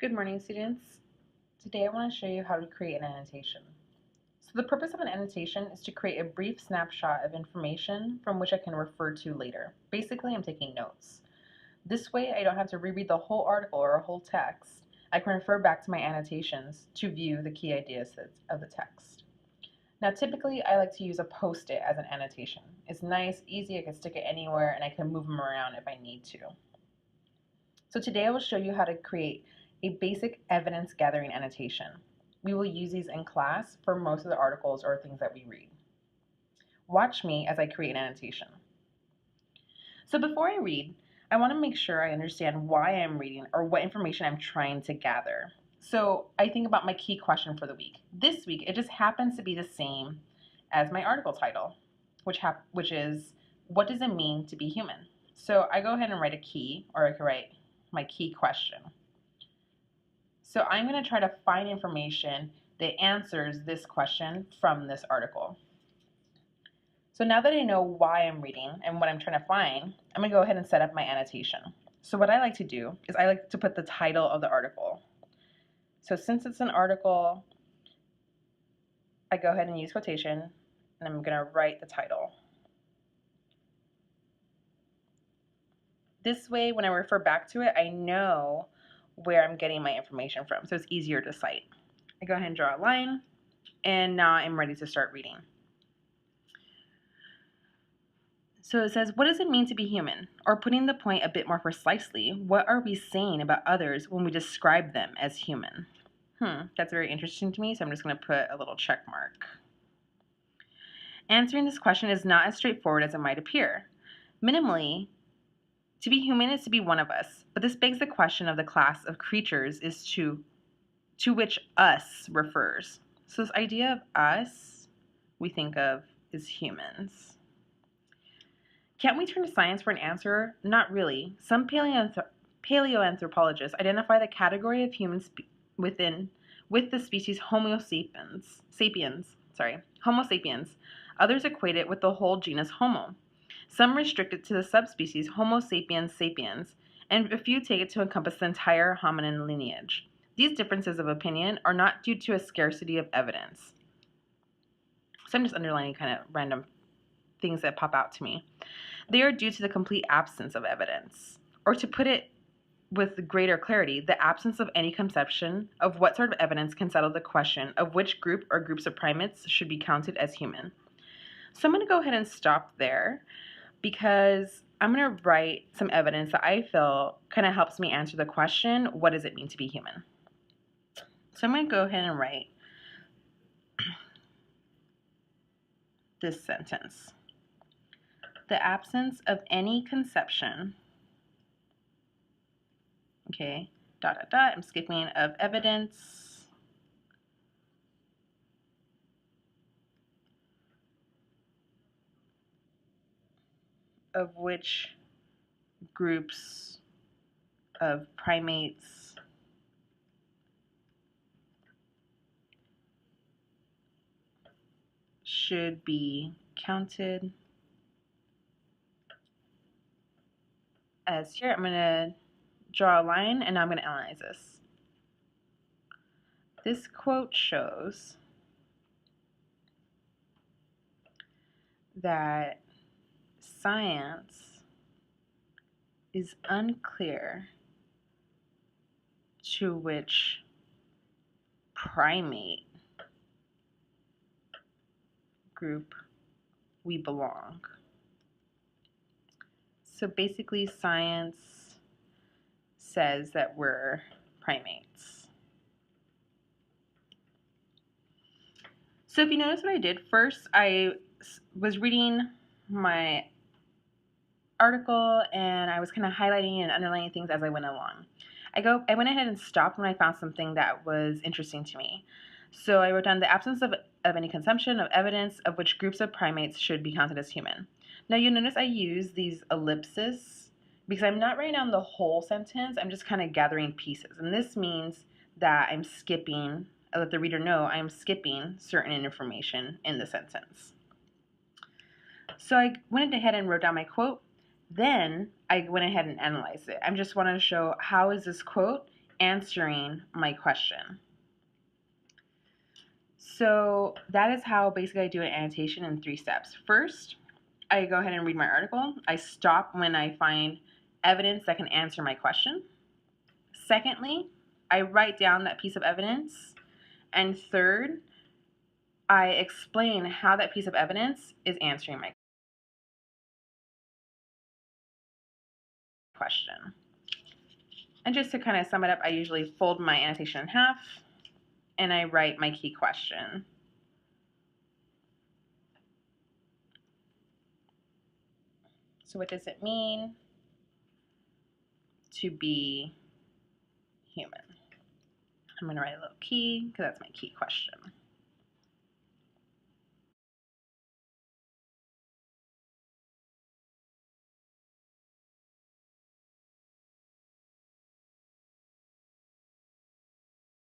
Good morning, students. Today I want to show you how to create an annotation. So the purpose of an annotation is to create a brief snapshot of information from which I can refer to later. Basically, I'm taking notes. This way, I don't have to reread the whole article or a whole text. I can refer back to my annotations to view the key ideas of the text. Now, typically, I like to use a post-it as an annotation. It's nice, easy, I can stick it anywhere, and I can move them around if I need to. So today I will show you how to create a basic evidence gathering annotation. We will use these in class for most of the articles or things that we read. Watch me as I create an annotation. So before I read, I want to make sure I understand why I'm reading or what information I'm trying to gather. So I think about my key question for the week. This week, it just happens to be the same as my article title, which is, what does it mean to be human? So I go ahead and write a key, or I could write my key question. So I'm going to try to find information that answers this question from this article. So now that I know why I'm reading and what I'm trying to find, I'm going to go ahead and set up my annotation. So what I like to do is I like to put the title of the article. So since it's an article, I go ahead and use quotation, and I'm going to write the title. This way, when I refer back to it, I know where I'm getting my information from, so it's easier to cite. I go ahead and draw a line, and now I'm ready to start reading. So it says, what does it mean to be human? Or putting the point a bit more precisely, what are we saying about others when we describe them as human? That's very interesting to me, so I'm just going to put a little check mark. Answering this question is not as straightforward as it might appear. Minimally, to be human is to be one of us, but this begs the question of the class of creatures is to which us refers. So this idea of us, we think of as humans. Can't we turn to science for an answer? Not really. Some paleoanthropologists identify the category of humans with the species Homo sapiens. Others equate it with the whole genus Homo. Some restrict it to the subspecies Homo sapiens sapiens, and a few take it to encompass the entire hominin lineage. These differences of opinion are not due to a scarcity of evidence. So I'm just underlining kind of random things that pop out to me. They are due to the complete absence of evidence. Or to put it with greater clarity, the absence of any conception of what sort of evidence can settle the question of which group or groups of primates should be counted as human. So I'm going to go ahead and stop there because I'm going to write some evidence that I feel kind of helps me answer the question, what does it mean to be human? So I'm going to go ahead and write this sentence. The absence of any conception, okay, ... I'm skipping, of evidence of which groups of primates should be counted as here. I'm going to draw a line and now I'm going to analyze this. This quote shows that science is unclear to which primate group we belong. So basically, science says that we're primates. So if you notice what I did, first I was reading my article and I was kind of highlighting and underlining things as I went along. I went ahead and stopped when I found something that was interesting to me. So I wrote down the absence of any consumption of evidence of which groups of primates should be counted as human. Now you'll notice I use these ellipses because I'm not writing down the whole sentence, I'm just kind of gathering pieces. And this means that I'm skipping, I let the reader know I am skipping certain information in the sentence. So I went ahead and wrote down my quote. Then I went ahead and analyzed it. I just wanted to show how is this quote answering my question. So that is how basically I do an annotation in 3 steps. First, I go ahead and read my article. I stop when I find evidence that can answer my question. Secondly, I write down that piece of evidence. And third, I explain how that piece of evidence is answering my question. And just to kind of sum it up, I usually fold my annotation in half and I write my key question. So what does it mean to be human? I'm going to write a little key because that's my key question.